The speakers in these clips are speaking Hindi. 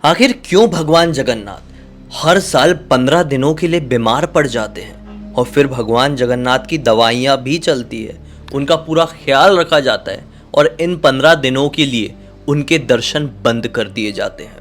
आखिर क्यों भगवान जगन्नाथ हर साल 15 दिनों के लिए बीमार पड़ जाते हैं और फिर भगवान जगन्नाथ की दवाइयाँ भी चलती है, उनका पूरा ख्याल रखा जाता है और इन 15 दिनों के लिए उनके दर्शन बंद कर दिए जाते हैं।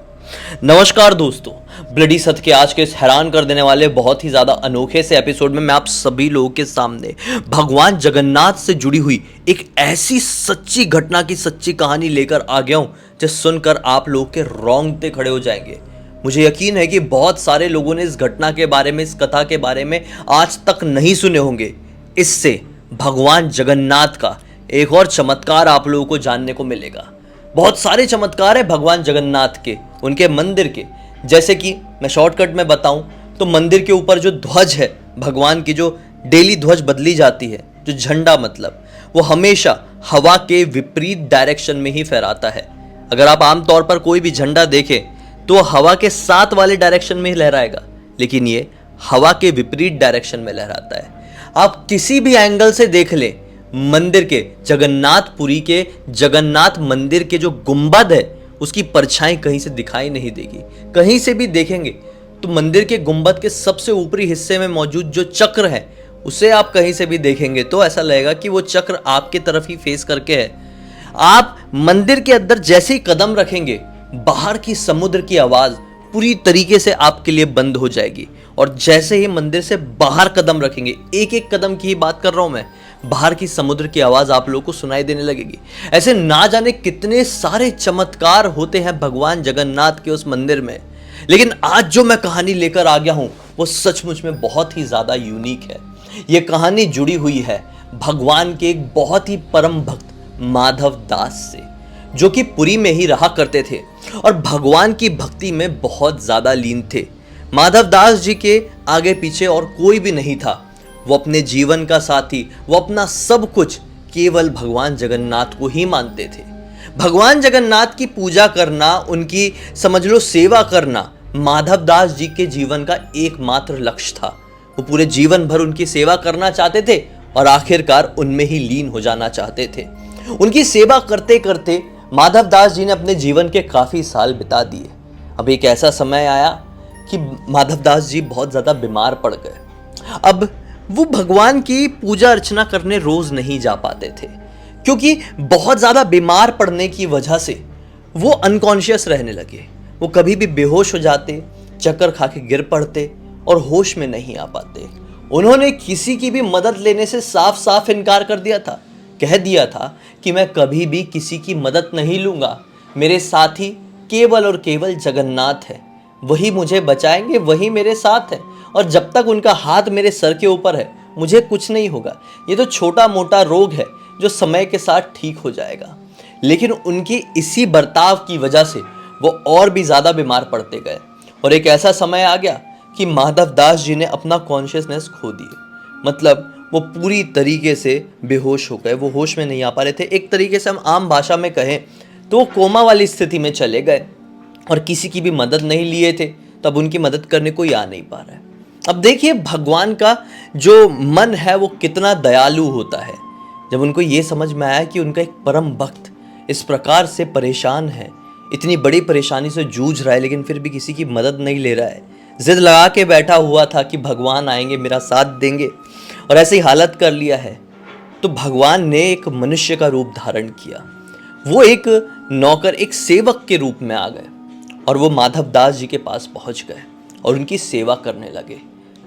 नमस्कार दोस्तों, ब्लडी सत्य के आज के इस हैरान कर देने वाले बहुत ही ज्यादा अनोखे से एपिसोड में मैं आप सभी लोगों के सामने भगवान जगन्नाथ से जुड़ी हुई एक ऐसी सच्ची घटना की सच्ची कहानी लेकर आ गया हूं जिसे सुनकर आप लोग के रोंगटे खड़े हो जाएंगे। मुझे यकीन है कि बहुत सारे लोगों ने इस घटना के बारे में, इस कथा के बारे में आज तक नहीं सुने होंगे। इससे भगवान जगन्नाथ का एक और चमत्कार आप लोगों को जानने को मिलेगा। बहुत सारे चमत्कार है भगवान जगन्नाथ के, उनके मंदिर के। जैसे कि मैं शॉर्टकट में बताऊं तो मंदिर के ऊपर जो ध्वज है भगवान की, जो डेली ध्वज बदली जाती है, जो झंडा मतलब, वो हमेशा हवा के विपरीत डायरेक्शन में ही फहराता है। अगर आप आमतौर पर कोई भी झंडा देखें तो हवा के साथ वाले डायरेक्शन में ही लहराएगा, लेकिन ये हवा के विपरीत डायरेक्शन में लहराता है। आप किसी भी एंगल से देख लें, मंदिर के, जगन्नाथपुरी के जगन्नाथ मंदिर के जो गुंबद है उसकी परछाई कहीं से दिखाई नहीं देगी। कहीं से भी देखेंगे तो मंदिर के गुंबद के सबसे ऊपरी हिस्से में मौजूद जो चक्र है उसे आप कहीं से भी देखेंगे तो ऐसा लगेगा कि वो चक्र आपके तरफ ही फेस करके है। आप मंदिर के अंदर जैसे ही कदम रखेंगे, बाहर की समुद्र की आवाज पूरी तरीके से आपके लिए बंद हो जाएगी और जैसे ही मंदिर से बाहर कदम रखेंगे, एक एक कदम की ही बात कर रहा हूं मैं, बाहर की समुद्र की आवाज आप लोगों को सुनाई देने लगेगी। ऐसे ना जाने कितने सारे चमत्कार होते हैं भगवान जगन्नाथ के उस मंदिर में, लेकिन आज जो मैं कहानी लेकर आ गया हूं वो सचमुच में बहुत ही ज्यादा यूनिक है। ये कहानी जुड़ी हुई है भगवान के एक बहुत ही परम भक्त माधव दास से, जो कि पुरी में ही रहा करते थे और भगवान की भक्ति में बहुत ज्यादा लीन थे। माधव दास जी के आगे पीछे और कोई भी नहीं था। वो अपने जीवन का साथी, वो अपना सब कुछ केवल भगवान जगन्नाथ को ही मानते थे। भगवान जगन्नाथ की पूजा करना, उनकी समझ लो सेवा करना, माधव दास जी के जीवन का एकमात्र लक्ष्य था। वो पूरे जीवन भर उनकी सेवा करना चाहते थे और आखिरकार उनमें ही लीन हो जाना चाहते थे। उनकी सेवा करते करते माधव दास जी ने अपने जीवन के काफी साल बिता दिए। अब एक ऐसा समय आया कि माधव दास जी बहुत ज्यादा बीमार पड़ गए। अब वो भगवान की पूजा अर्चना करने रोज नहीं जा पाते थे, क्योंकि बहुत ज्यादा बीमार पड़ने की वजह से वो अनकॉन्शियस रहने लगे। वो कभी भी बेहोश हो जाते, चक्कर खा के गिर पड़ते और होश में नहीं आ पाते। उन्होंने किसी की भी मदद लेने से साफ साफ इनकार कर दिया था। कह दिया था कि मैं कभी भी किसी की मदद नहीं लूंगा, मेरे साथी केवल और केवल जगन्नाथ है, वही मुझे बचाएंगे, वही मेरे साथ है और जब तक उनका हाथ मेरे सर के ऊपर है मुझे कुछ नहीं होगा। ये तो छोटा मोटा रोग है जो समय के साथ ठीक हो जाएगा। लेकिन उनके इसी बर्ताव की वजह से वो और भी ज्यादा बीमार पड़ते गए और एक ऐसा समय आ गया कि माधव दास जी ने अपना कॉन्शियसनेस खो दिए। मतलब वो पूरी तरीके से बेहोश हो गए, वो होश में नहीं आ पा रहे थे। एक तरीके से हम आम भाषा में कहें तो वो कोमा वाली स्थिति में चले गए और किसी की भी मदद नहीं लिए थे, तब उनकी मदद करने कोई आ नहीं पा रहा है। अब देखिए भगवान का जो मन है वो कितना दयालु होता है। जब उनको ये समझ में आया कि उनका एक परम भक्त इस प्रकार से परेशान है, इतनी बड़ी परेशानी से जूझ रहा है, लेकिन फिर भी किसी की मदद नहीं ले रहा है, जिद लगा के बैठा हुआ था कि भगवान आएंगे, मेरा साथ देंगे, और ऐसी हालत कर लिया है, तो भगवान ने एक मनुष्य का रूप धारण किया। वो एक नौकर, एक सेवक के रूप में आ गए और वो माधव दास जी के पास पहुंच गए और उनकी सेवा करने लगे।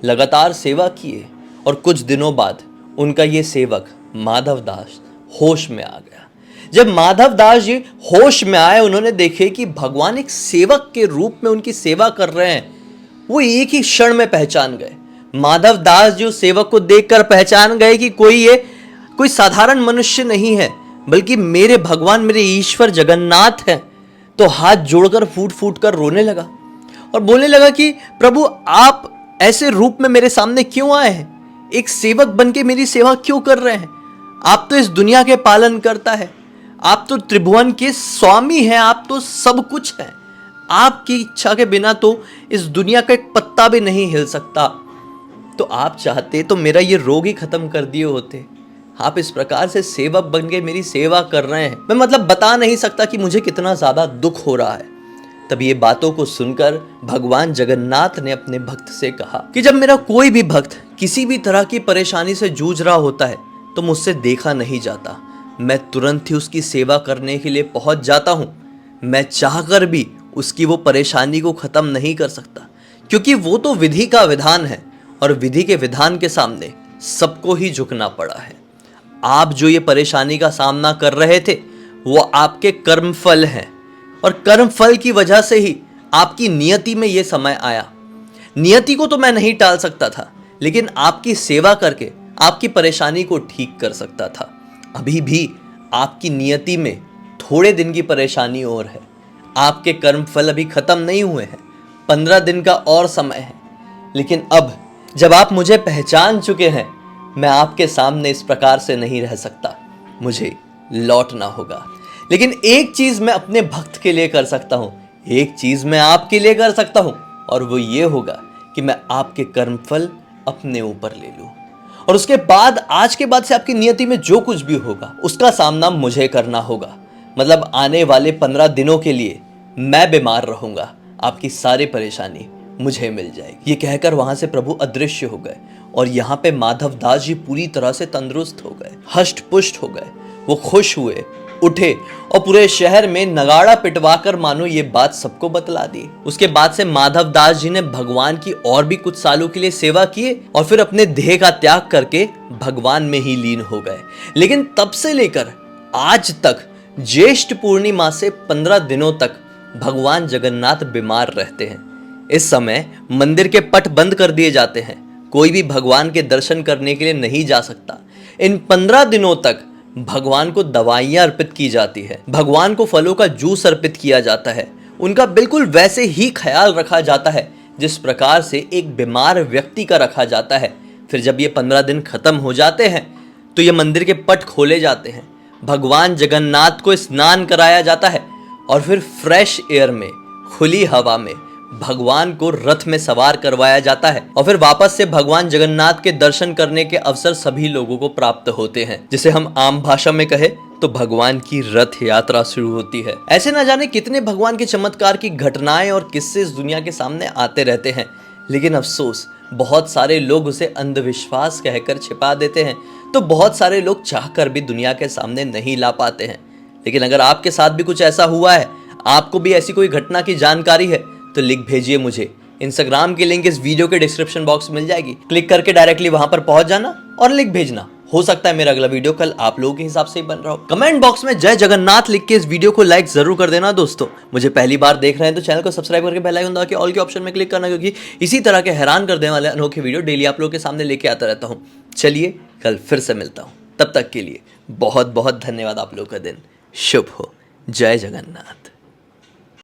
लगातार सेवा किए और कुछ दिनों बाद उनका ये सेवक माधव दास होश में आ गया। जब माधव दास जी होश में आए, उन्होंने देखे कि भगवान एक सेवक के रूप में उनकी सेवा कर रहे हैं। वो एक ही क्षण में पहचान गए। माधव दास जी उस सेवक को देखकर पहचान गए कि कोई साधारण मनुष्य नहीं है, बल्कि मेरे भगवान, मेरे ईश्वर जगन्नाथ हैं। तो हाथ जोड़कर फूट फूट कर रोने लगा और बोलने लगा कि प्रभु, आप ऐसे रूप में मेरे सामने क्यों आए हैं? एक सेवक बनके मेरी सेवा क्यों कर रहे हैं? आप तो इस दुनिया के पालन करता है, आप तो त्रिभुवन के स्वामी हैं, आप तो सब कुछ हैं। आपकी इच्छा के बिना तो इस दुनिया का एक पत्ता भी नहीं हिल सकता। तो आप चाहते तो मेरा ये रोग ही खत्म कर दिए होते। आप इस प्रकार से सेवक बन के मेरी सेवा कर रहे हैं, मैं मतलब बता नहीं सकता कि मुझे कितना ज्यादा दुख हो रहा है। तब ये बातों को सुनकर भगवान जगन्नाथ ने अपने भक्त से कहा कि जब मेरा कोई भी भक्त किसी भी तरह की परेशानी से जूझ रहा होता है तो मुझसे देखा नहीं जाता, मैं तुरंत ही उसकी सेवा करने के लिए पहुंच जाता हूं। मैं चाहकर भी उसकी वो परेशानी को खत्म नहीं कर सकता, क्योंकि वो तो विधि का विधान है और विधि के विधान के सामने सबको ही झुकना पड़ा है। आप जो ये परेशानी का सामना कर रहे थे वो आपके कर्मफल हैं, और कर्मफल की वजह से ही आपकी नियति में ये समय आया। नियति को तो मैं नहीं टाल सकता था, लेकिन आपकी सेवा करके आपकी परेशानी को ठीक कर सकता था। अभी भी आपकी नियति में थोड़े दिन की परेशानी और है, आपके कर्मफल अभी खत्म नहीं हुए हैं, 15 दिन का और समय है। लेकिन अब जब आप मुझे पहचान चुके हैं, मैं आपके सामने इस प्रकार से नहीं रह सकता, मुझे लौटना होगा। लेकिन एक चीज मैं अपने भक्त के लिए कर सकता हूं, एक चीज मैं आपके लिए कर सकता हूं, और वो ये होगा कि मैं आपके कर्मफल अपने ऊपर ले लूं, और उसके बाद आज के बाद से आपकी नियति में जो कुछ भी होगा उसका सामना मुझे करना होगा। मतलब आने वाले 15 दिनों के लिए मैं बीमार रहूंगा, आपकी सारी परेशानी मुझे मिल जाएगी। ये कहकर वहां से प्रभु अदृश्य हो गए, और यहाँ पे माधव दास जी पूरी तरह से तंदुरुस्त हो गए, हष्ट पुष्ट हो गए। वो खुश हुए, उठे और पूरे शहर में नगाड़ा पिटवाकर मानो ये बात सबको बतला दी। उसके बाद से माधव दास जी ने भगवान की और भी कुछ सालों के लिए सेवा किए, और फिर अपने देह का त्याग करके भगवान में ही लीन हो गए। लेकिन तब से लेकर आज तक ज्येष्ठ पूर्णिमा से 15 दिनों तक भगवान जगन्नाथ बीमार रहते हैं। इस समय मंदिर के पट बंद कर दिए जाते हैं, कोई भी भगवान के दर्शन करने के लिए नहीं जा सकता। इन 15 दिनों तक भगवान को दवाइयां अर्पित की जाती है, भगवान को फलों का जूस अर्पित किया जाता है, उनका बिल्कुल वैसे ही ख्याल रखा जाता है जिस प्रकार से एक बीमार व्यक्ति का रखा जाता है। फिर जब ये 15 दिन खत्म हो जाते हैं तो ये मंदिर के पट खोले जाते हैं, भगवान जगन्नाथ को स्नान कराया जाता है, और फिर फ्रेश एयर में, खुली हवा में भगवान को रथ में सवार करवाया जाता है, और फिर वापस से भगवान जगन्नाथ के दर्शन करने के अवसर सभी लोगों को प्राप्त होते हैं। जिसे हम आम भाषा में कहे तो भगवान की रथ यात्रा शुरू होती है। ऐसे ना जाने कितने भगवान के चमत्कार की घटनाएं और किस्से इस दुनिया के सामने आते रहते हैं, लेकिन अफसोस बहुत सारे लोग उसे अंधविश्वास कहकर छिपा देते हैं, तो बहुत सारे लोग चाहकर भी दुनिया के सामने नहीं ला पाते हैं। लेकिन अगर आपके साथ भी कुछ ऐसा हुआ है, आपको भी ऐसी कोई घटना की जानकारी है, तो लिख भेजिए मुझे। इंस्टाग्राम की लिंक इस वीडियो के डिस्क्रिप्शन बॉक्स में मिल जाएगी, क्लिक करके डायरेक्टली वहां पर पहुंच जाना और लिख भेजना। हो सकता है मेरा अगला वीडियो कल आप लोगों के हिसाब से ही बन रहा हो। कमेंट बॉक्स में जय जगन्नाथ लिख के इस वीडियो को लाइक जरूर कर देना दोस्तों। मुझे पहली बार देख रहे हैं तो चैनल को सब्सक्राइब करके बेल आइकन दबा के ऑल के ऑप्शन में क्लिक करना, क्योंकि इसी तरह के हैरान कर देने वाले अनोखे वीडियो डेली आप लोगों के सामने लेके आता रहता हूँ। चलिए कल फिर से मिलता हूँ, तब तक के लिए बहुत बहुत धन्यवाद। आप लोगों का दिन शुभ हो। जय जगन्नाथ।